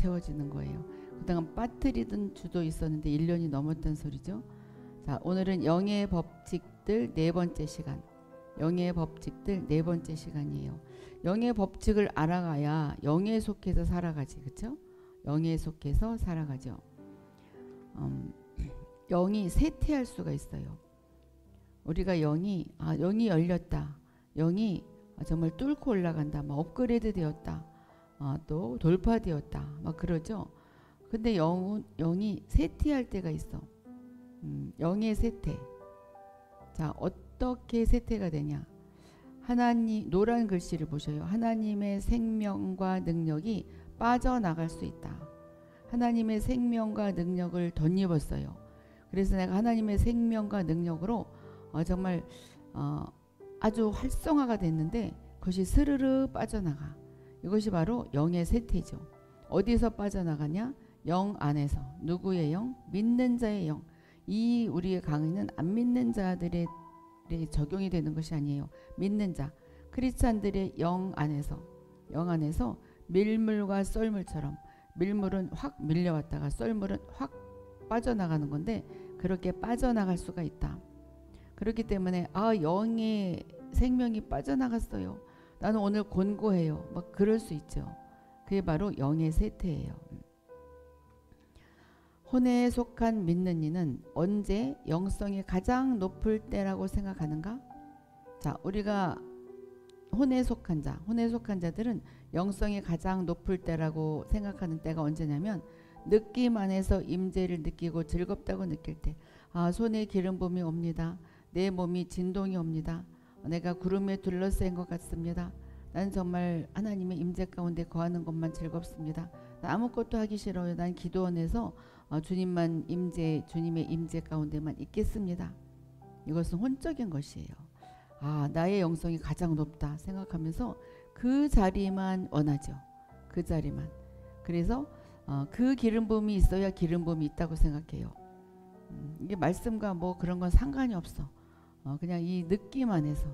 채워지는 거예요. 그동안 빠뜨리던 주도 있었는데 1년이 넘었단 소리죠. 자, 오늘은 영의 법칙들 네 번째 시간. 영의 법칙들 네 번째 시간이에요. 영의 법칙을 알아가야 영에 속해서 살아가지, 그렇죠? 영에 속해서 살아가죠. 영이 쇠퇴할 수가 있어요. 우리가 영이 열렸다. 영이 정말 뚫고 올라간다. 막 업그레이드 되었다. 또 돌파되었다. 막 그러죠. 근데 영이 쇠퇴할 때가 있어. 영의 쇠퇴. 자, 어떻게 쇠퇴가 되냐? 하나님, 노란 글씨를 보셔요. 하나님의 생명과 능력이 빠져나갈 수 있다. 하나님의 생명과 능력을 덧입었어요. 그래서 내가 하나님의 생명과 능력으로 정말 아주 활성화가 됐는데 그것이 스르르 빠져나가. 이것이 바로 영의 쇠퇴죠. 어디서 빠져나가냐? 영 안에서. 누구의 영? 믿는 자의 영. 이 우리의 강의는 안 믿는 자들의 적용이 되는 것이 아니에요. 믿는 자, 크리스찬들의 영 안에서 밀물과 썰물처럼 밀물은 확 밀려왔다가 썰물은 확 빠져나가는 건데 그렇게 빠져나갈 수가 있다. 그렇기 때문에 영의 생명이 빠져나갔어요. 나는 오늘 곤고해요. 막 그럴 수 있죠. 그게 바로 영의 쇠퇴예요. 혼에 속한 믿는 이는 언제 영성이 가장 높을 때라고 생각하는가? 자, 우리가 혼에 속한 자들은 영성이 가장 높을 때라고 생각하는 때가 언제냐면 느낌 안에서 임재를 느끼고 즐겁다고 느낄 때. 손에 기름 부음이 옵니다. 내 몸이 진동이 옵니다. 내가 구름에 둘러싸인 것 같습니다. 난 정말 하나님의 임재 가운데 거하는 것만 즐겁습니다. 나 아무것도 하기 싫어요. 난 기도원에서 주님의 임재 가운데만 있겠습니다. 이것은 혼적인 것이에요. 나의 영성이 가장 높다 생각하면서 그 자리만 원하죠. 그 자리만. 그래서 그 기름 부음이 있어야 기름 부음이 있다고 생각해요. 이게 말씀과 뭐 그런 건 상관이 없어. 그냥 이 느낌 안에서.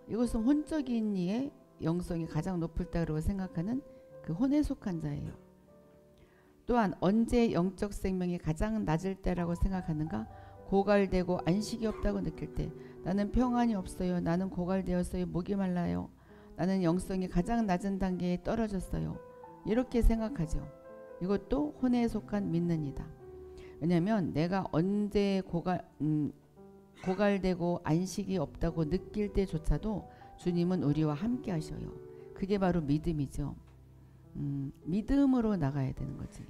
이것은 혼적인 이의 영성이 가장 높을 때라고 생각하는 그 혼에 속한 자예요. 또한 언제 영적 생명이 가장 낮을 때라고 생각하는가? 고갈되고 안식이 없다고 느낄 때. 나는 평안이 없어요. 나는 고갈되었어요. 목이 말라요. 나는 영성이 가장 낮은 단계에 떨어졌어요. 이렇게 생각하죠. 이것도 혼에 속한 믿는 이다. 왜냐하면 내가 언제 고갈되고 안식이 없다고 느낄 때조차도 주님은 우리와 함께 하셔요. 그게 바로 믿음이죠. 믿음으로 나가야 되는 거지.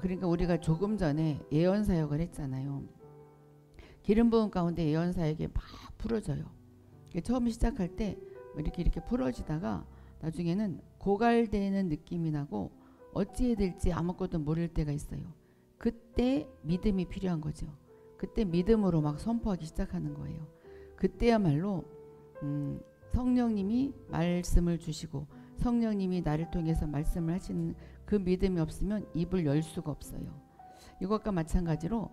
그러니까 우리가 조금 전에 예언 사역을 했잖아요. 기름 부음 가운데 예언 사역이 막 풀어져요. 처음 시작할 때 이렇게 풀어지다가 나중에는 고갈되는 느낌이 나고 어찌해야 될지 아무것도 모를 때가 있어요. 그때 믿음이 필요한 거죠. 그때 믿음으로 막 선포하기 시작하는 거예요. 그때야말로 성령님이 말씀을 주시고 성령님이 나를 통해서 말씀을 하시는 그 믿음이 없으면 입을 열 수가 없어요. 이것과 마찬가지로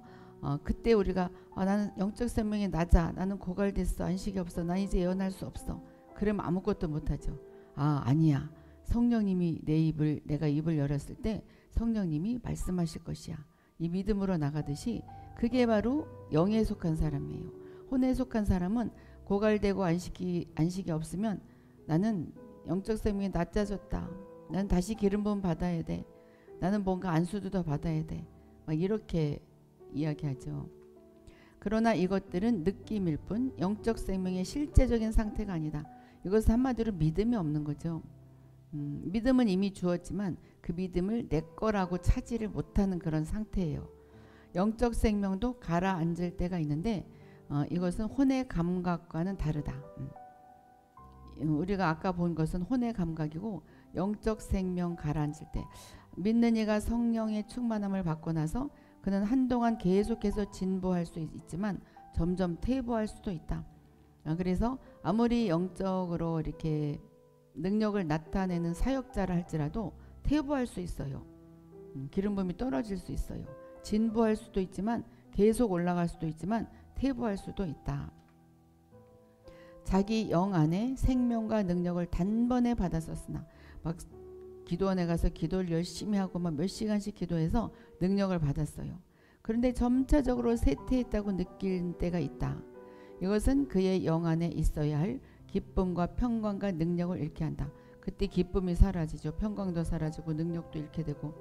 그때 우리가 나는 영적 생명이 낮아. 나는 고갈됐어. 안식이 없어. 난 이제 예언할 수 없어. 그러면 아무것도 못하죠. 아니야. 성령님이 내가 입을 열었을 때 성령님이 말씀하실 것이야. 이 믿음으로 나가듯이 그게 바로 영에 속한 사람이에요. 혼에 속한 사람은 고갈되고 안식이 없으면 나는 영적 생명이 낮아졌다. 나는 다시 기름 부음 받아야 돼. 나는 뭔가 안수도 더 받아야 돼. 막 이렇게 이야기하죠. 그러나 이것들은 느낌일 뿐 영적 생명의 실제적인 상태가 아니다. 이것은 한마디로 믿음이 없는 거죠. 믿음은 이미 주었지만 그 믿음을 내 거라고 차지를 못하는 그런 상태예요. 영적 생명도 가라앉을 때가 있는데 이것은 혼의 감각과는 다르다. 우리가 아까 본 것은 혼의 감각이고 영적 생명 가라앉을 때 믿는 이가 성령의 충만함을 받고 나서 그는 한동안 계속해서 진보할 수 있지만 점점 퇴보할 수도 있다. 그래서 아무리 영적으로 이렇게 능력을 나타내는 사역자를 할지라도 퇴보할 수 있어요. 기름 부음이 떨어질 수 있어요. 진보할 수도 있지만 계속 올라갈 수도 있지만 퇴보할 수도 있다. 자기 영 안에 생명과 능력을 단번에 받았었으나 막 기도원에 가서 기도를 열심히 하고 막 몇 시간씩 기도해서 능력을 받았어요. 그런데 점차적으로 쇠퇴했다고 느낄 때가 있다. 이것은 그의 영 안에 있어야 할 기쁨과 평강과 능력을 잃게 한다. 그때 기쁨이 사라지죠. 평강도 사라지고 능력도 잃게 되고,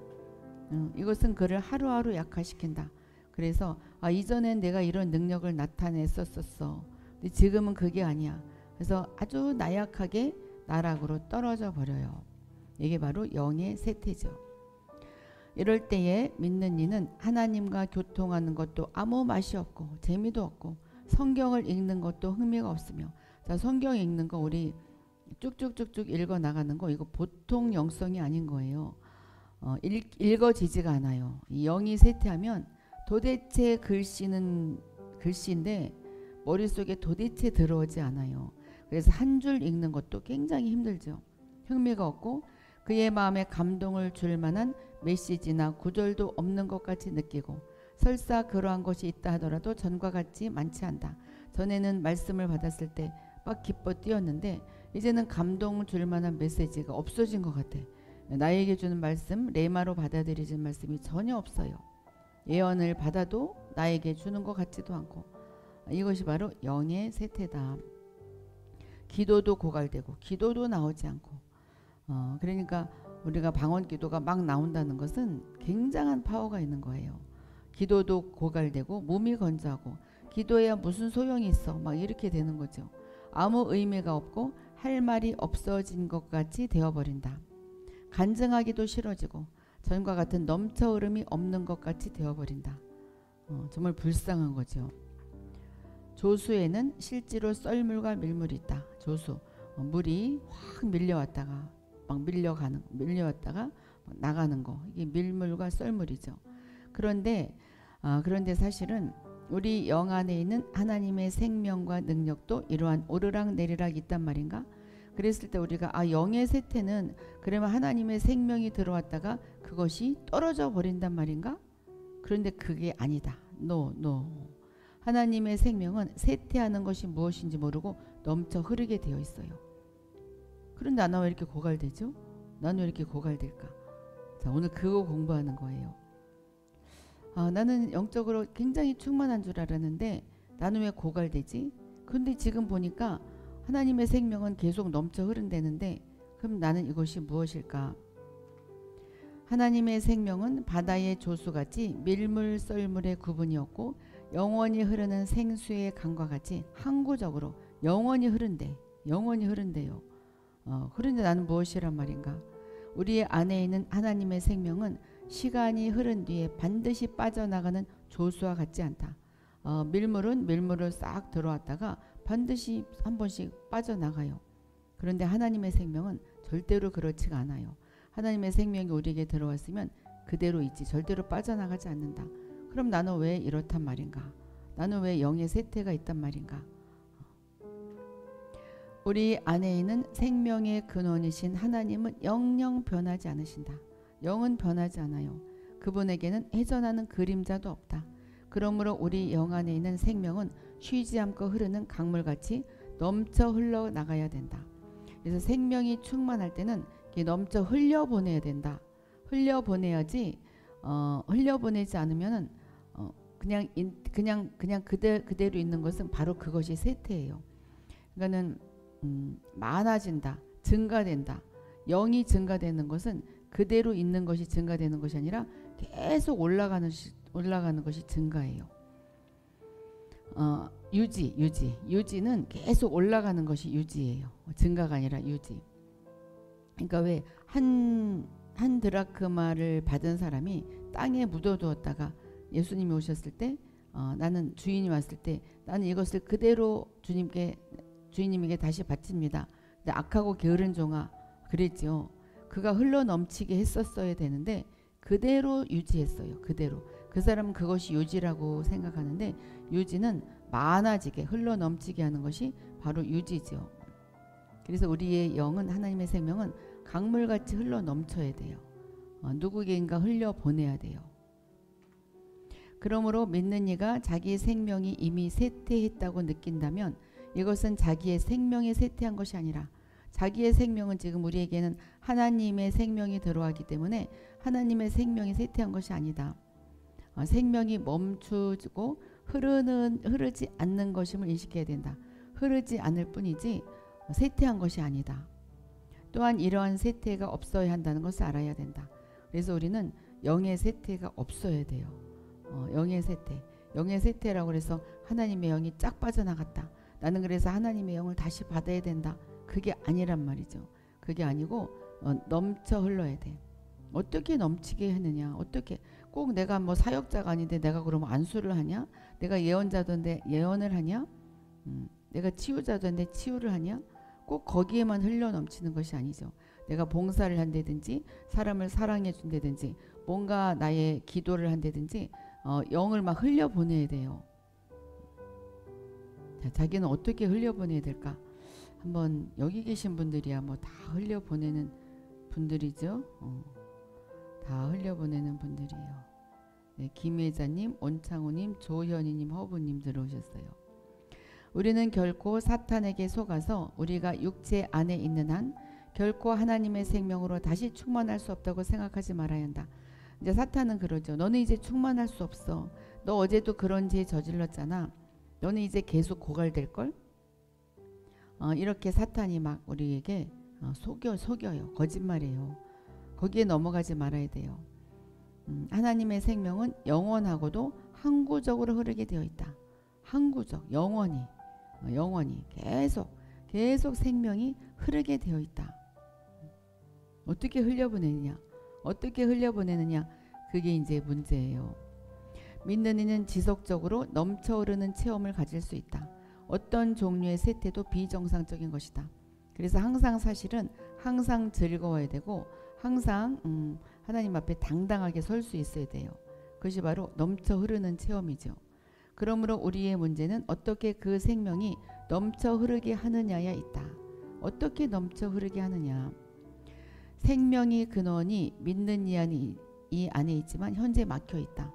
이것은 그를 하루하루 약화시킨다. 그래서 이전엔 내가 이런 능력을 나타냈었어. 근데 지금은 그게 아니야. 그래서 아주 나약하게 나락으로 떨어져 버려요. 이게 바로 영의 쇠퇴죠. 이럴 때에 믿는 이는 하나님과 교통하는 것도 아무 맛이 없고 재미도 없고 성경을 읽는 것도 흥미가 없으며, 자, 성경 읽는 거 우리 쭉쭉쭉쭉 읽어 나가는 거 이거 보통 영성이 아닌 거예요. 읽어지지가 않아요. 이 영이 쇠퇴하면 도대체 글씨는 글씨인데 머릿속에 도대체 들어오지 않아요. 그래서 한 줄 읽는 것도 굉장히 힘들죠. 흥미가 없고 그의 마음에 감동을 줄 만한 메시지나 구절도 없는 것 같이 느끼고, 설사 그러한 것이 있다 하더라도 전과 같지 많지 않다. 전에는 말씀을 받았을 때 막 기뻐 뛰었는데 이제는 감동을 줄 만한 메시지가 없어진 것 같아. 나에게 주는 말씀, 레마로 받아들이는 말씀이 전혀 없어요. 예언을 받아도 나에게 주는 것 같지도 않고, 이것이 바로 영의 쇠퇴다. 기도도 고갈되고 기도도 나오지 않고, 그러니까 우리가 방언 기도가 막 나온다는 것은 굉장한 파워가 있는 거예요. 기도도 고갈되고 몸이 건조하고 기도해야 무슨 소용이 있어 막 이렇게 되는 거죠. 아무 의미가 없고 할 말이 없어진 것 같이 되어버린다. 간증하기도 싫어지고 전과 같은 넘쳐 흐름이 없는 것 같이 되어버린다. 정말 불쌍한 거죠. 조수에는 실제로 썰물과 밀물이 있다. 조수, 물이 확 밀려왔다가 막 밀려왔다가 막 나가는 거, 이게 밀물과 썰물이죠. 그런데 사실은 우리 영 안에 있는 하나님의 생명과 능력도 이러한 오르락 내리락 있단 말인가? 그랬을 때 우리가 영의 쇠퇴는 그러면 하나님의 생명이 들어왔다가 그것이 떨어져 버린단 말인가? 그런데 그게 아니다. No. 하나님의 생명은 쇠퇴하는 것이 무엇인지 모르고 넘쳐 흐르게 되어 있어요. 그런데 나는 왜 이렇게 고갈되죠? 나는 왜 이렇게 고갈될까? 자, 오늘 그거 공부하는 거예요. 나는 영적으로 굉장히 충만한 줄 알았는데 나는 왜 고갈되지? 근데 지금 보니까 하나님의 생명은 계속 넘쳐 흐른다는데, 그럼 나는 이것이 무엇일까? 하나님의 생명은 바다의 조수같이 밀물 썰물의 구분이 없고 영원히 흐르는 생수의 강과 같이 항구적으로 영원히 흐른대요. 그런데 나는 무엇이란 말인가? 우리의 안에 있는 하나님의 생명은 시간이 흐른 뒤에 반드시 빠져나가는 조수와 같지 않다. 밀물은 밀물을 싹 들어왔다가 반드시 한 번씩 빠져나가요. 그런데 하나님의 생명은 절대로 그렇지가 않아요. 하나님의 생명이 우리에게 들어왔으면 그대로 있지 절대로 빠져나가지 않는다. 그럼 나는 왜 이렇단 말인가? 나는 왜 영의 쇠퇴가 있단 말인가? 우리 안에 있는 생명의 근원이신 하나님은 영영 변하지 않으신다. 영은 변하지 않아요. 그분에게는 회전하는 그림자도 없다. 그러므로 우리 영 안에 있는 생명은 쉬지 않고 흐르는 강물같이 넘쳐 흘러나가야 된다. 그래서 생명이 충만할 때는 넘쳐 흘려보내야 된다. 흘려보내야지, 흘려보내지 않으면은 그냥 그대로 있는 것은 바로 그것이 쇠퇴예요. 그러니까는 많아진다, 증가된다. 영이 증가되는 것은 그대로 있는 것이 증가되는 것이 아니라 계속 올라가는 것이 증가예요. 유지는 계속 올라가는 것이 유지예요. 증가가 아니라 유지. 그러니까 왜 한 드라크마를 받은 사람이 땅에 묻어두었다가 예수님이 오셨을 때, 나는 주인이 왔을 때 나는 이것을 그대로 주인님에게 다시 바칩니다. 근데 악하고 게으른 종아 그랬죠. 그가 흘러 넘치게 했었어야 되는데 그대로 유지했어요. 그대로. 그 사람은 그것이 유지라고 생각하는데, 유지는 많아지게 흘러 넘치게 하는 것이 바로 유지죠. 그래서 우리의 영은, 하나님의 생명은 강물같이 흘러 넘쳐야 돼요. 누구에게인가 흘려 보내야 돼요. 그러므로 믿는 이가 자기의 생명이 이미 쇠퇴했다고 느낀다면 이것은 자기의 생명이 쇠퇴한 것이 아니라 자기의 생명은 지금 우리에게는 하나님의 생명이 들어왔기 때문에 하나님의 생명이 쇠퇴한 것이 아니다. 생명이 멈추고 흐르지 않는 것임을 인식해야 된다. 흐르지 않을 뿐이지 쇠퇴한 것이 아니다. 또한 이러한 쇠퇴가 없어야 한다는 것을 알아야 된다. 그래서 우리는 영의 쇠퇴가 없어야 돼요. 영의 쇠퇴. 영의 쇠퇴라고 해서 하나님의 영이 쫙 빠져나갔다. 나는 그래서 하나님의 영을 다시 받아야 된다. 그게 아니란 말이죠. 그게 아니고 넘쳐 흘러야 돼. 어떻게 넘치게 하느냐. 어떻게 꼭 내가 뭐 사역자가 아닌데 내가 그러면 안수를 하냐. 내가 예언자던데 예언을 하냐. 내가 치유자던데 치유를 하냐. 꼭 거기에만 흘러 넘치는 것이 아니죠. 내가 봉사를 한다든지 사람을 사랑해 준다든지 뭔가 나의 기도를 한다든지 영을 막 흘려보내야 돼요. 자, 자기는 어떻게 흘려보내야 될까? 한번 여기 계신 분들이야 뭐 다 흘려보내는 분들이죠. 다 흘려보내는 분들이에요. 네, 김혜자님, 온창우님, 조현희님, 허부님 들어오셨어요. 우리는 결코 사탄에게 속아서 우리가 육체 안에 있는 한 결코 하나님의 생명으로 다시 충만할 수 없다고 생각하지 말아야 한다. 이제 사탄은 그러죠. 너는 이제 충만할 수 없어. 너 어제도 그런 죄 저질렀잖아. 너는 이제 계속 고갈될걸? 이렇게 사탄이 막 우리에게 속여요. 거짓말이에요. 거기에 넘어가지 말아야 돼요. 하나님의 생명은 영원하고도 항구적으로 흐르게 되어 있다. 항구적, 영원히 계속 생명이 흐르게 되어 있다. 어떻게 흘려보내느냐? 그게 이제 문제예요. 믿는 이는 지속적으로 넘쳐 흐르는 체험을 가질 수 있다. 어떤 종류의 쇠퇴도 비정상적인 것이다. 그래서 항상 사실은 항상 즐거워야 되고 항상 하나님 앞에 당당하게 설 수 있어야 돼요. 그것이 바로 넘쳐 흐르는 체험이죠. 그러므로 우리의 문제는 어떻게 그 생명이 넘쳐 흐르게 하느냐에 있다. 어떻게 넘쳐 흐르게 하느냐. 생명의 근원이 믿는 이 안에 있지만 현재 막혀 있다.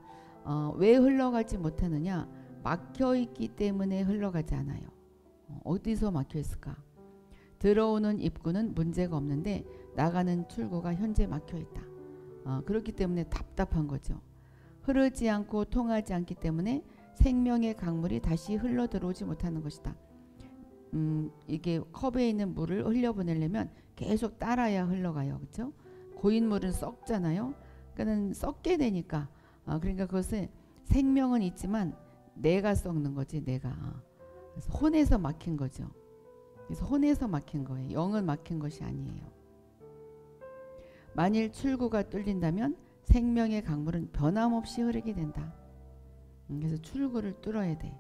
왜 흘러가지 못하느냐? 막혀 있기 때문에 흘러가지 않아요. 어디서 막혀 있을까? 들어오는 입구는 문제가 없는데 나가는 출구가 현재 막혀 있다. 그렇기 때문에 답답한 거죠. 흐르지 않고 통하지 않기 때문에 생명의 강물이 다시 흘러 들어오지 못하는 것이다. 이게 컵에 있는 물을 흘려보내려면 계속 따라야 흘러가요. 그렇죠? 고인물은 썩잖아요. 그러니까 썩게 되니까 그러니까 그것은 생명은 있지만 내가 썩는 거지. 내가. 그래서 혼에서 막힌 거죠. 그래서 혼에서 막힌 거예요. 영은 막힌 것이 아니에요. 만일 출구가 뚫린다면 생명의 강물은 변함없이 흐르게 된다. 그래서 출구를 뚫어야 돼.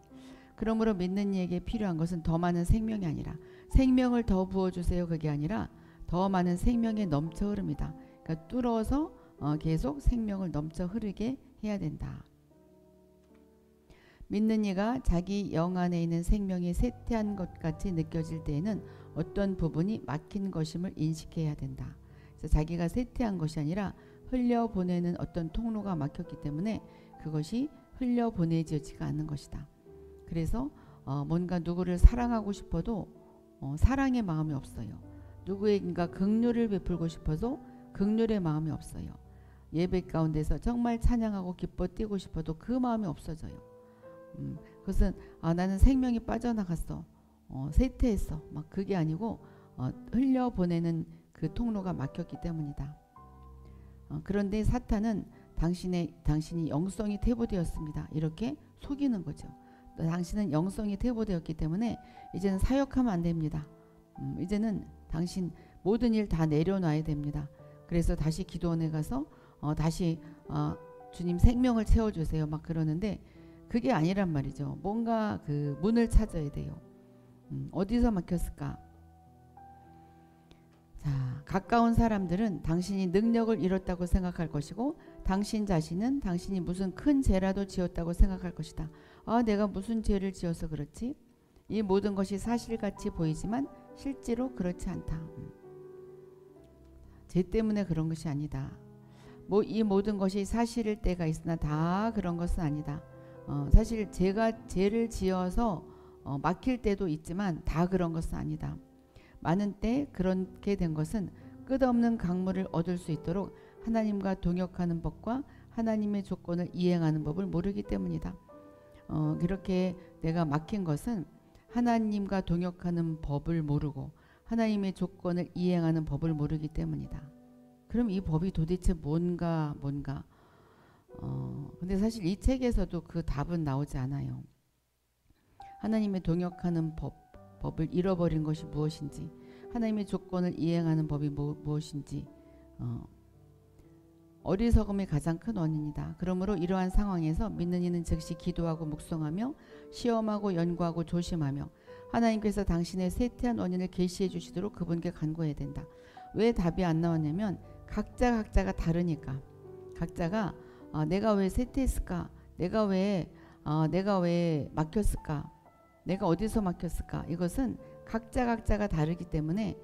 그러므로 믿는 이에게 필요한 것은 더 많은 생명이 아니라 생명을 더 부어주세요. 그게 아니라 더 많은 생명의 넘쳐 흐름이다. 그러니까 뚫어서 계속 생명을 넘쳐 흐르게 해야 된다. 믿는 이가 자기 영 안에 있는 생명이 쇠퇴한 것 같이 느껴질 때에는 어떤 부분이 막힌 것임을 인식해야 된다. 그래서 자기가 쇠퇴한 것이 아니라 흘려보내는 어떤 통로가 막혔기 때문에 그것이 흘려보내지지가 않는 것이다. 그래서 뭔가 누구를 사랑하고 싶어도 사랑의 마음이 없어요. 누구에게인가 긍휼을 베풀고 싶어도 긍휼의 마음이 없어요. 예배 가운데서 정말 찬양하고 기뻐 뛰고 싶어도 그 마음이 없어져요. 그것은 나는 생명이 빠져나갔어. 쇠퇴했어. 막 그게 아니고 흘려보내는 그 통로가 막혔기 때문이다. 그런데 사탄은 당신이 영성이 퇴보되었습니다. 이렇게 속이는 거죠. 당신은 영성이 퇴보되었기 때문에 이제는 사역하면 안 됩니다. 이제는 당신 모든 일 다 내려놔야 됩니다. 그래서 다시 기도원에 가서 다시 주님 생명을 채워주세요. 막 그러는데 그게 아니란 말이죠. 뭔가 그 문을 찾아야 돼요. 어디서 막혔을까? 자, 가까운 사람들은 당신이 능력을 잃었다고 생각할 것이고 당신 자신은 당신이 무슨 큰 죄라도 지었다고 생각할 것이다. 내가 무슨 죄를 지어서 그렇지? 이 모든 것이 사실같이 보이지만 실제로 그렇지 않다. 죄 때문에 그런 것이 아니다. 이 모든 것이 사실일 때가 있으나 다 그런 것은 아니다. 사실 제가 죄를 지어서 막힐 때도 있지만 다 그런 것은 아니다. 많은 때 그렇게 된 것은 끝없는 강물을 얻을 수 있도록 하나님과 동역하는 법과 하나님의 조건을 이행하는 법을 모르기 때문이다. 그렇게 내가 막힌 것은 하나님과 동역하는 법을 모르고 하나님의 조건을 이행하는 법을 모르기 때문이다. 그럼 이 법이 도대체 뭔가. 근데 사실 이 책에서도 그 답은 나오지 않아요. 하나님의 동역하는 법을 잃어버린 것이 무엇인지, 하나님의 조건을 이행하는 법이 무엇인지, 어리석음이 가장 큰 원인이다. 그러므로 이러한 상황에서 믿는 이는 즉시 기도하고 묵송하며 시험하고 연구하고 조심하며 하나님께서 당신의 쇠퇴한 원인을 계시해 주시도록 그분께 간구해야 된다. 왜 답이 안 나왔냐면 각자가 다르니까. 각자가 내가 왜 쇠퇴했을까? 내가 왜 막혔을까? 내가 어디서 막혔을까? 이것은 각자가 다르기 때문에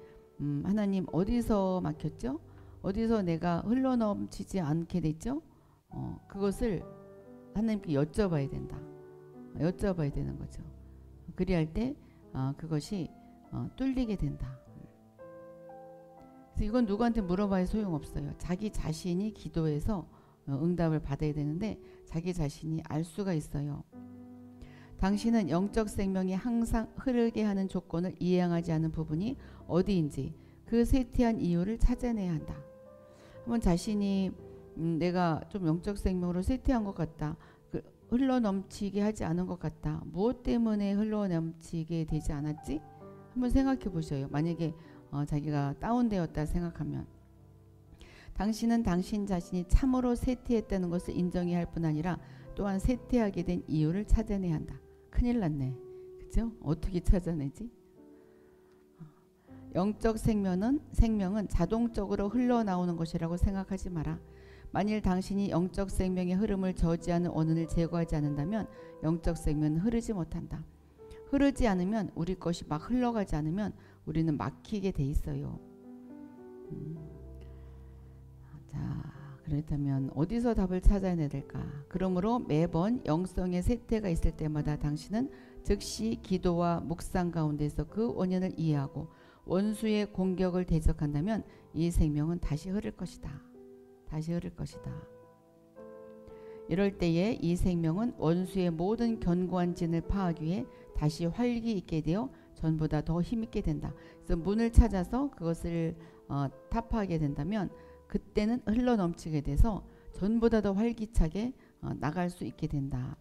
하나님 어디서 막혔죠? 어디서 내가 흘러넘치지 않게 됐죠? 그것을 하나님께 여쭤봐야 된다. 여쭤봐야 되는 거죠. 그리할 때 그것이 뚫리게 된다. 그래서 이건 누구한테 물어봐야 소용없어요. 자기 자신이 기도해서 응답을 받아야 되는데 자기 자신이 알 수가 있어요. 당신은 영적 생명이 항상 흐르게 하는 조건을 이행하지 않은 부분이 어디인지 그 쇠퇴한 이유를 찾아내야 한다. 한번 자신이 내가 좀 영적 생명으로 쇠퇴한 것 같다. 흘러넘치게 하지 않은 것 같다. 무엇 때문에 흘러넘치게 되지 않았지? 한번 생각해 보셔요. 만약에 자기가 다운되었다 생각하면 당신은 당신 자신이 참으로 쇠퇴했다는 것을 인정해야 할 뿐 아니라 또한 쇠퇴하게 된 이유를 찾아내야 한다. 큰일 났네. 그죠? 어떻게 찾아내지? 영적 생명은 자동적으로 흘러나오는 것이라고 생각하지 마라. 만일 당신이 영적 생명의 흐름을 저지하는 원인을 제거하지 않는다면 영적 생명은 흐르지 못한다. 흐르지 않으면 우리 것이 막 흘러가지 않으면 우리는 막히게 돼 있어요. 자, 그렇다면 어디서 답을 찾아내야 될까? 그러므로 매번 영성의 쇠퇴가 있을 때마다 당신은 즉시 기도와 묵상 가운데서 그 원인을 이해하고 원수의 공격을 대적한다면 이 생명은 다시 흐를 것이다. 다시 흐를 것이다. 이럴 때에 이 생명은 원수의 모든 견고한 진을 파하기 위해 다시 활기 있게 되어 전보다 더 힘있게 된다. 그래서 문을 찾아서 그것을 타파하게 된다면 그때는 흘러넘치게 돼서 전보다 더 활기차게 나갈 수 있게 된다.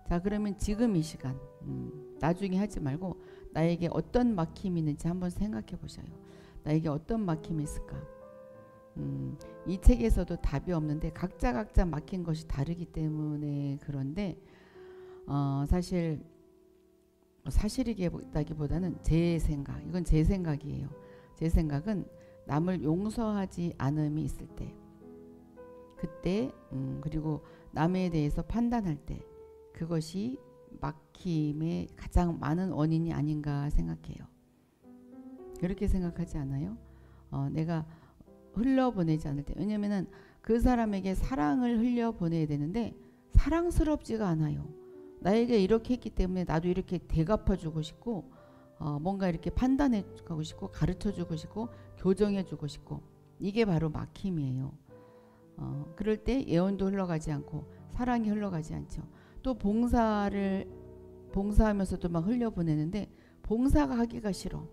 자, 그러면 지금 이 시간 나중에 하지 말고 나에게 어떤 막힘이 있는지 한번 생각해 보셔요. 나에게 어떤 막힘이 있을까? 이 책에서도 답이 없는데 각자 막힌 것이 다르기 때문에 그런데 사실이기보다는 제 생각, 이건 제 생각이에요. 제 생각은 남을 용서하지 않음이 있을 때, 그때 그리고 남에 대해서 판단할 때 그것이 막힘의 가장 많은 원인이 아닌가 생각해요. 그렇게 생각하지 않아요? 내가 흘려보내지 않을 때, 왜냐면은 그 사람에게 사랑을 흘려보내야 되는데 사랑스럽지가 않아요. 나에게 이렇게 했기 때문에 나도 이렇게 대갚아주고 싶고 뭔가 이렇게 판단해주고 싶고 가르쳐주고 싶고 교정해주고 싶고, 이게 바로 막힘이에요. 그럴 때 예언도 흘러가지 않고 사랑이 흘러가지 않죠. 또 봉사하면서도 막 흘려보내는데 봉사가 하기가 싫어.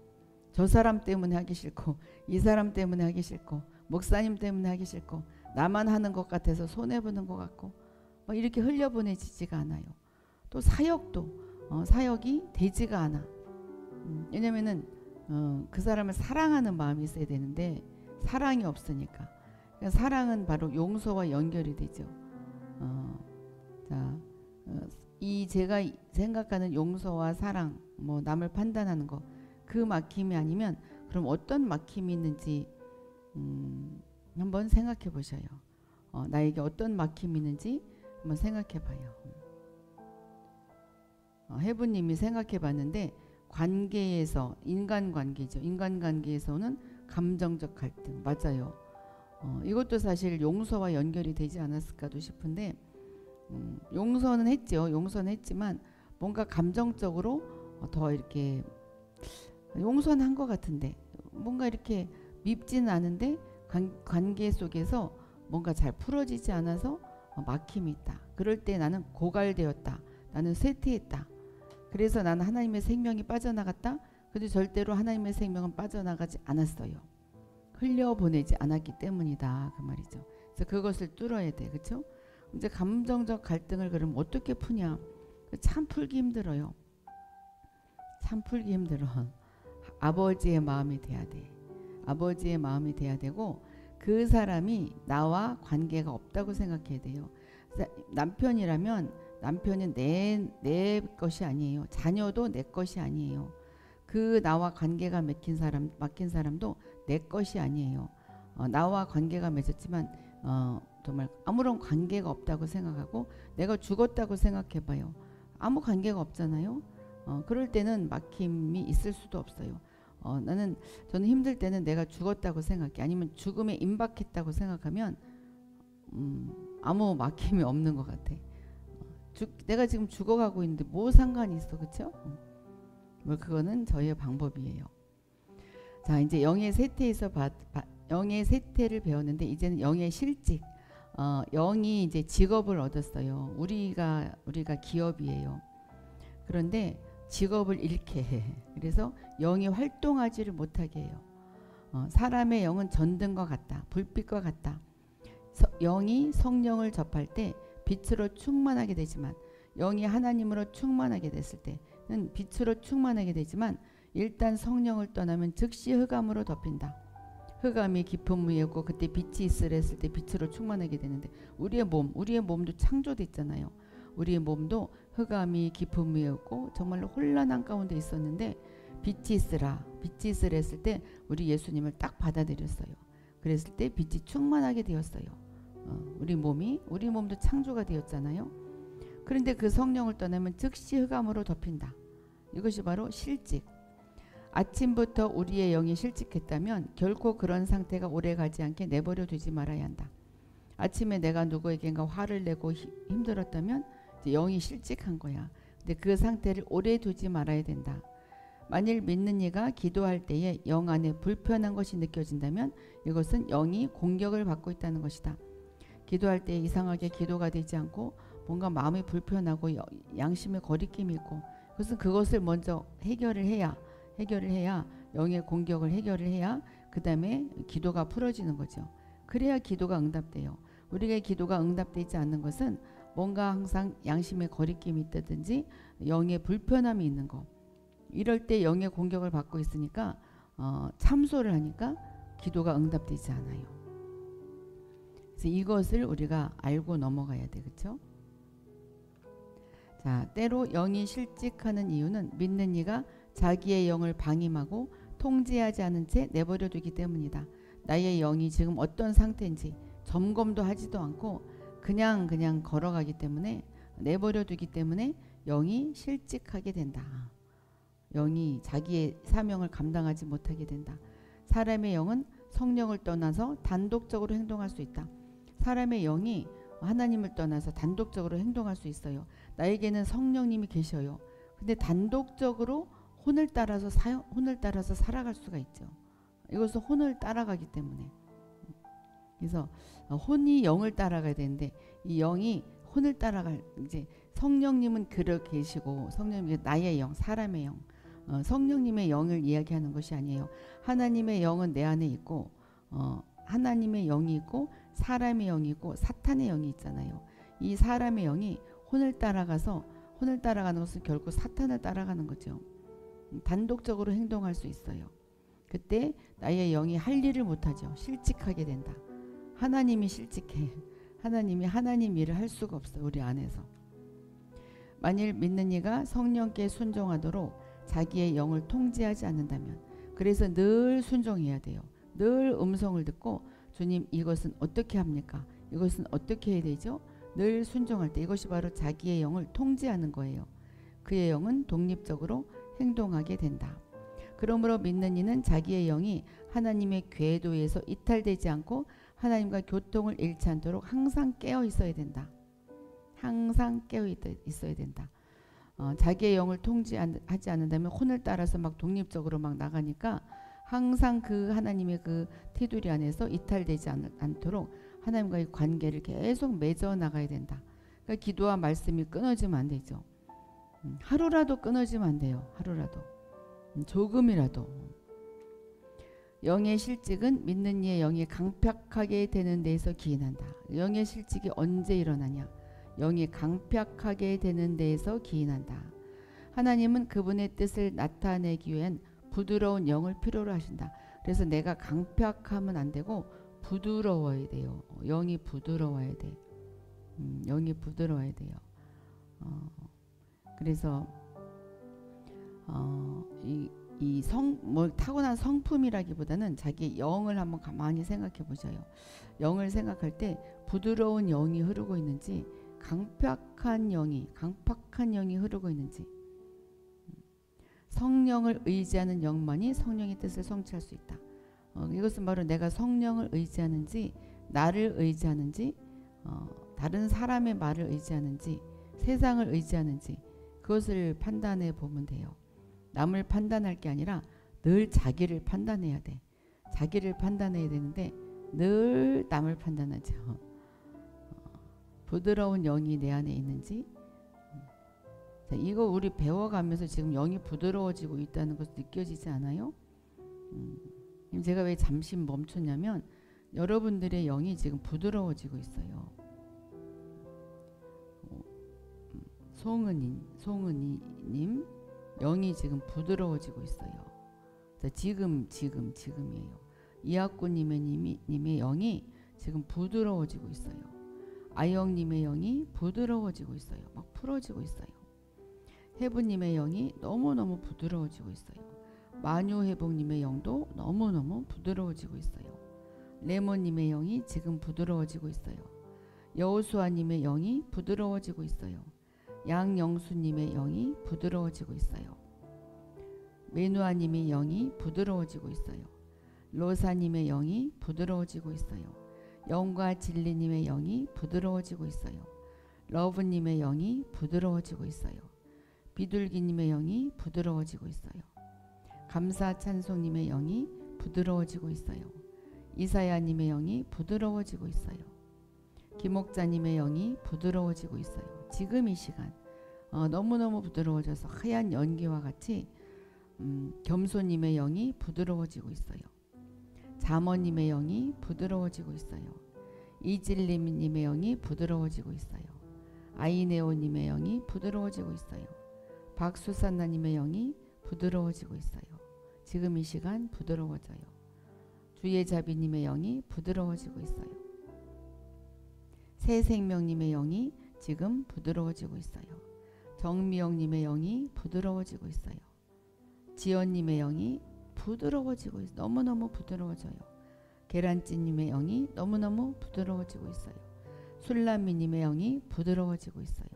저 사람 때문에 하기 싫고 이 사람 때문에 하기 싫고 목사님 때문에 하기 싫고 나만 하는 것 같아서 손해보는 것 같고 막 이렇게 흘려보내지지가 않아요. 또 사역도 사역이 되지가 않아. 왜냐면은 그 사람을 사랑하는 마음이 있어야 되는데 사랑이 없으니까. 그러니까 사랑은 바로 용서와 연결이 되죠. 이 제가 생각하는 용서와 사랑, 뭐 남을 판단하는 거, 그 막힘이 아니면 그럼 어떤 막힘이 있는지 한번 생각해 보셔요. 나에게 어떤 막힘이 있는지 한번 생각해 봐요. 해부님이 생각해 봤는데 관계에서, 인간관계죠. 인간관계에서는 감정적 갈등, 맞아요. 이것도 사실 용서와 연결이 되지 않았을까도 싶은데 용서는 했죠. 용서는 했지만 뭔가 감정적으로 더 이렇게 용서는 한 것 같은데 뭔가 이렇게 밉지는 않은데 관계 속에서 뭔가 잘 풀어지지 않아서 막힘이 있다. 그럴 때 나는 고갈되었다. 나는 쇠퇴했다. 그래서 나는 하나님의 생명이 빠져나갔다. 근데 절대로 하나님의 생명은 빠져나가지 않았어요. 흘려보내지 않았기 때문이다. 그 말이죠. 그래서 그것을 뚫어야 돼. 그렇죠? 이제 감정적 갈등을 그럼 어떻게 푸냐? 참 풀기 힘들어요. 참 풀기 힘들어. 아버지의 마음이 돼야 돼. 아버지의 마음이 돼야 되고 그 사람이 나와 관계가 없다고 생각해야 돼요. 남편이라면 남편은 내 것이 아니에요. 자녀도 내 것이 아니에요. 그 나와 관계가 맡긴 사람도 내 것이 아니에요. 나와 관계가 맺었지만 정말 아무런 관계가 없다고 생각하고 내가 죽었다고 생각해봐요. 아무 관계가 없잖아요. 그럴 때는 막힘이 있을 수도 없어요. 저는 힘들 때는 내가 죽었다고 생각해. 아니면 죽음에 임박했다고 생각하면 아무 막힘이 없는 것 같아. 내가 지금 죽어가고 있는데 뭐 상관이 있어, 그렇죠? 뭐 그거는 저희의 방법이에요. 자, 이제 영의 세태에서 영의 세태를 배웠는데 이제는 영의 실직. 영이 이제 직업을 얻었어요. 우리가 기업이에요. 그런데 직업을 잃게 해. 그래서 영이 활동하지를 못하게 해요. 사람의 영은 전등과 같다. 불빛과 같다. 영이 성령을 접할 때 빛으로 충만하게 되지만 영이 하나님으로 충만하게 됐을 때는 빛으로 충만하게 되지만 일단 성령을 떠나면 즉시 흑암으로 덮인다. 흑암이 깊은 무였고 그때 빛이 있으라 했을 때 빛으로 충만하게 되는데 우리의 몸도 창조됐잖아요. 우리의 몸도 흑암이 깊은 무였고 정말로 혼란한 가운데 있었는데 빛이 있으라 했을 때 우리 예수님을 딱 받아들였어요. 그랬을 때 빛이 충만하게 되었어요. 우리 몸도 창조가 되었잖아요. 그런데 그 성령을 떠나면 즉시 흑암으로 덮인다. 이것이 바로 실직. 아침부터 우리의 영이 실직했다면 결코 그런 상태가 오래가지 않게 내버려 두지 말아야 한다. 아침에 내가 누구에겐가 화를 내고 힘들었다면 이제 영이 실직한 거야. 근데 그 상태를 오래 두지 말아야 된다. 만일 믿는 이가 기도할 때에 영 안에 불편한 것이 느껴진다면 이것은 영이 공격을 받고 있다는 것이다. 기도할 때 이상하게 기도가 되지 않고 뭔가 마음이 불편하고 양심의 거리낌이 있고 그것을 먼저 해결을 해야 영의 공격을 해결을 해야 그 다음에 기도가 풀어지는 거죠. 그래야 기도가 응답돼요. 우리가 기도가 응답되지 않는 것은 뭔가 항상 양심의 거리낌이 있다든지 영의 불편함이 있는 거. 이럴 때 영의 공격을 받고 있으니까 참소를 하니까 기도가 응답되지 않아요. 그래서 이것을 우리가 알고 넘어가야 돼. 그렇죠? 자, 때로 영이 실직하는 이유는 믿는 이가 자기의 영을 방임하고 통제하지 않은 채 내버려 두기 때문이다. 나의 영이 지금 어떤 상태인지 점검도 하지도 않고 그냥 걸어가기 때문에 내버려 두기 때문에 영이 실직하게 된다. 영이 자기의 사명을 감당하지 못하게 된다. 사람의 영은 성령을 떠나서 단독적으로 행동할 수 있다. 사람의 영이 하나님을 떠나서 단독적으로 행동할 수 있어요. 나에게는 성령님이 계셔요. 근데 단독적으로 혼을 따라서 살아갈 수가 있죠. 이것은 혼을 따라가기 때문에. 그래서 혼이 영을 따라가야 되는데 이 영이 혼을 따라갈 이제 성령님은 그러 계시고 성령님이 나의 영, 사람의 영, 성령님의 영을 이야기하는 것이 아니에요. 하나님의 영은 내 안에 있고 하나님의 영이 있고 사람의 영이 있고 사탄의 영이 있잖아요. 이 사람의 영이 혼을 따라가는 것은 결국 사탄을 따라가는 거죠. 단독적으로 행동할 수 있어요. 그때 나의 영이 할 일을 못하죠. 실직하게 된다. 하나님이 실직해. 하나님이 하나님 일을 할 수가 없어요. 우리 안에서. 만일 믿는 이가 성령께 순종하도록 자기의 영을 통제하지 않는다면 그래서 늘 순종해야 돼요. 늘 음성을 듣고 주님 이것은 어떻게 합니까? 이것은 어떻게 해야 되죠? 늘 순종할 때 이것이 바로 자기의 영을 통제하는 거예요. 그의 영은 독립적으로 행동하게 된다. 그러므로 믿는 이는 자기의 영이 하나님의 궤도에서 이탈되지 않고 하나님과 교통을 잃지 않도록 항상 깨어 있어야 된다. 항상 깨어 있어야 된다. 자기의 영을 통제하지 않는다면 혼을 따라서 막 독립적으로 막 나가니까 항상 그 하나님의 그 테두리 안에서 이탈되지 않도록 하나님과의 관계를 계속 맺어 나가야 된다. 그러니까 기도와 말씀이 끊어지면 안 되죠. 하루라도 끊어지면 안 돼요. 하루라도. 조금이라도. 영의 실직은 믿는 이의 영이 강팍하게 되는 데에서 기인한다. 영의 실직이 언제 일어나냐? 영이 강팍하게 되는 데에서 기인한다. 하나님은 그분의 뜻을 나타내기 위한 부드러운 영을 필요로 하신다. 그래서 내가 강팍하면 안 되고 부드러워야 돼요. 영이 부드러워야 돼. 영이 부드러워야 돼요. 그래서 뭐 타고난 성품이라기보다는 자기 영을 한번 가만히 생각해 보셔요. 영을 생각할 때 부드러운 영이 흐르고 있는지 강팍한 영이 흐르고 있는지. 성령을 의지하는 영만이 성령의 뜻을 성취할 수 있다. 이것은 바로 내가 성령을 의지하는지 나를 의지하는지 다른 사람의 말을 의지하는지 세상을 의지하는지 그것을 판단해 보면 돼요. 남을 판단할 게 아니라 늘 자기를 판단해야 돼. 자기를 판단해야 되는데 늘 남을 판단하죠. 부드러운 영이 내 안에 있는지. 자, 이거 우리 배워가면서 지금 영이 부드러워지고 있다는 것도 느껴지지 않아요? 제가 왜 잠시 멈췄냐면 여러분들의 영이 지금 부드러워지고 있어요. 송은이님 영이 지금 부드러워지고 있어요. 자, 지금이에요. 이학구님의 영이 지금 부드러워지고 있어요. 아영님의 영이 부드러워지고 있어요. 막 풀어지고 있어요. 해부님의 영이 너무너무 부드러워지고 있어요. 마녀회복님의 영도 너무너무 부드러워지고 있어요. 레몬님의 영이 지금 부드러워지고 있어요. 여호수아님의 영이 부드러워지고 있어요. 양영수님의 영이 부드러워지고 있어요. 메누아님의 영이 부드러워지고 있어요. 로사님의 영이 부드러워지고 있어요. 영과 진리님의 영이 부드러워지고 있어요. 러브님의 영이 부드러워지고 있어요. 비둘기님의 영이 부드러워지고 있어요. 감사 찬송님의 영이 부드러워지고 있어요. 이사야님의 영이 부드러워지고 있어요. 김옥자님의 영이 부드러워지고 있어요. 지금 이 시간 너무너무 부드러워져서 하얀 연기와 같이 겸손님의 영이 부드러워지고 있어요. 자머님의 영이 부드러워지고 있어요. 이질림님의 영이 부드러워지고 있어요. 아이네오님의 영이 부드러워지고 있어요. 박수산나님의 영이 부드러워지고 있어요. 지금 이 시간 부드러워져요. 주예자비님의 영이 부드러워지고 있어요. 새생명님의 영이 지금 부드러워지고 있어요. 정미영님의 영이 부드러워지고 있어요. 지연님의 영이 부드러워지고 있어요. 너무너무 부드러워져요. 계란찜님의 영이 너무너무 부드러워지고 있어요. 술라미님의 영이 부드러워지고 있어요.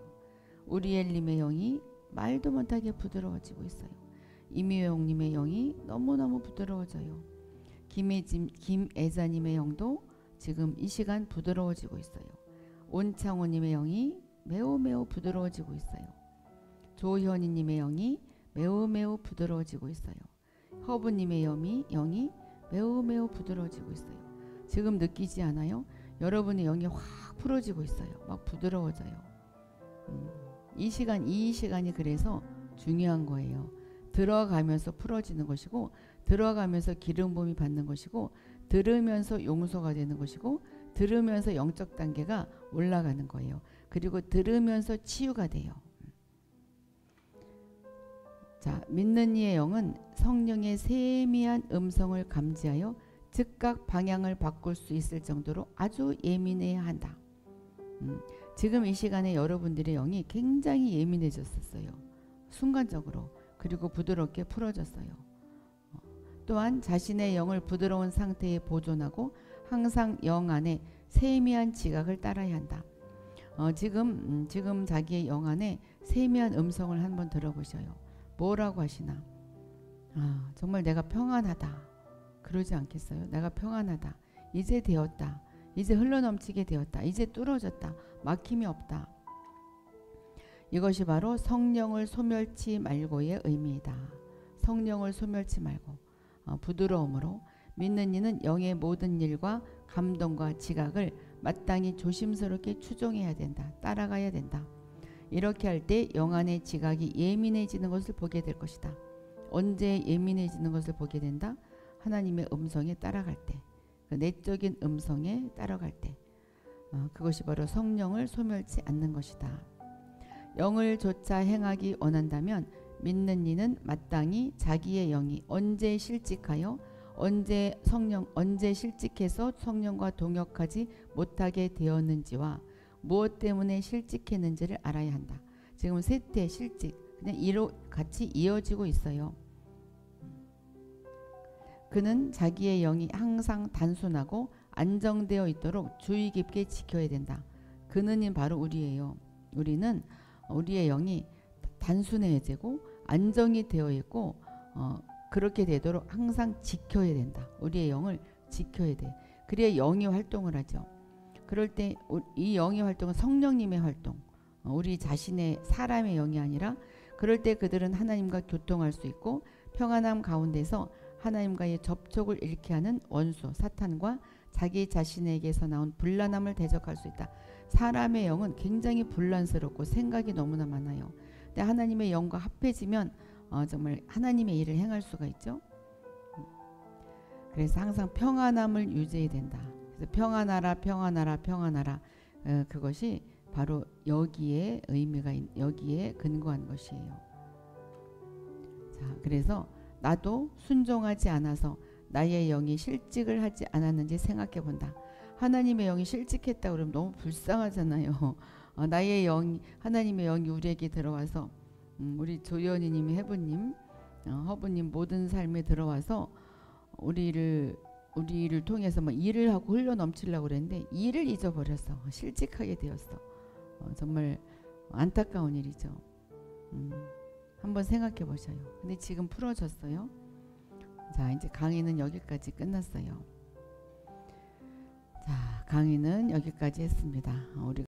우리엘님의 영이 말도 못하게 부드러워지고 있어요. 이미영님의 영이 너무너무 부드러워져요. 김애자님의 영도 지금 이 시간 부드러워지고 있어요. 온창호님의 영이 매우 부드러워지고 있어요. 조현희님의 영이 매우 부드러워지고 있어요. 허브님의 영이 매우 부드러워지고 있어요. 지금 느끼지 않아요? 여러분의 영이 확 풀어지고 있어요. 막 부드러워져요. 이 시간이 그래서 중요한 거예요. 들어가면서 풀어지는 것이고 들어가면서 기름 부음이 받는 것이고 들으면서 용서가 되는 것이고 들으면서 영적 단계가 올라가는 거예요. 그리고 들으면서 치유가 돼요. 자, 믿는 이의 영은 성령의 세미한 음성을 감지하여 즉각 방향을 바꿀 수 있을 정도로 아주 예민해야 한다. 지금 이 시간에 여러분들의 영이 굉장히 예민해졌었어요. 순간적으로. 그리고 부드럽게 풀어졌어요. 또한 자신의 영을 부드러운 상태에 보존하고 항상 영 안에 세미한 지각을 따라야 한다. 지금 자기의 영 안에 세미한 음성을 한번 들어보셔요. 뭐라고 하시나? 정말 내가 평안하다. 그러지 않겠어요? 내가 평안하다. 이제 되었다. 이제 흘러넘치게 되었다. 이제 뚫어졌다. 막힘이 없다. 이것이 바로 성령을 소멸치 말고의 의미이다. 성령을 소멸치 말고 부드러움으로 믿는 이는 영의 모든 일과 감동과 지각을 마땅히 조심스럽게 추종해야 된다. 따라가야 된다. 이렇게 할 때 영 안의 지각이 예민해지는 것을 보게 될 것이다. 언제 예민해지는 것을 보게 된다? 하나님의 음성에 따라갈 때, 그 내적인 음성에 따라갈 때, 그것이 바로 성령을 소멸치 않는 것이다. 영을 조차 행하기 원한다면 믿는 이는 마땅히 자기의 영이 언제 실직하여 언제 실직해서 성령과 동역하지 못하게 되었는지와 무엇 때문에 실직했는지를 알아야 한다. 지금 셋째 실직 그냥 같이 이어지고 있어요. 그는 자기의 영이 항상 단순하고 안정되어 있도록 주의 깊게 지켜야 된다. 그는이 바로 우리예요. 우리는 우리의 영이 단순해야 되고 안정이 되어 있고 그렇게 되도록 항상 지켜야 된다. 우리의 영을 지켜야 돼. 그래야 영이 활동을 하죠. 그럴 때 이 영의 활동은 성령님의 활동, 우리 자신의 사람의 영이 아니라 그럴 때 그들은 하나님과 교통할 수 있고 평안함 가운데서 하나님과의 접촉을 잃게 하는 원수 사탄과 자기 자신에게서 나온 불안함을 대적할 수 있다. 사람의 영은 굉장히 불란스럽고 생각이 너무나 많아요. 근데 하나님의 영과 합해지면 정말 하나님의 일을 행할 수가 있죠. 그래서 항상 평안함을 유지해야 된다. 그래서 평안하라 평안하라 평안하라 그것이 바로 여기에 의미가 여기에 근거한 것이에요. 자, 그래서 나도 순종하지 않아서 나의 영이 실직을 하지 않았는지 생각해 본다. 하나님의 영이 실직했다 그러면 너무 불쌍하잖아요. 나의 영이 하나님의 영이 우리에게 들어와서 우리 조연희님이 해부님, 허부님 모든 삶에 들어와서 우리를 통해서 막 일을 하고 흘러 넘치려고 그랬는데 일을 잊어버렸어. 실직하게 되었어. 정말 안타까운 일이죠. 한번 생각해 보셔요. 근데 지금 풀어졌어요. 자, 이제 강의는 여기까지 끝났어요. 자, 강의는 여기까지 했습니다. 우리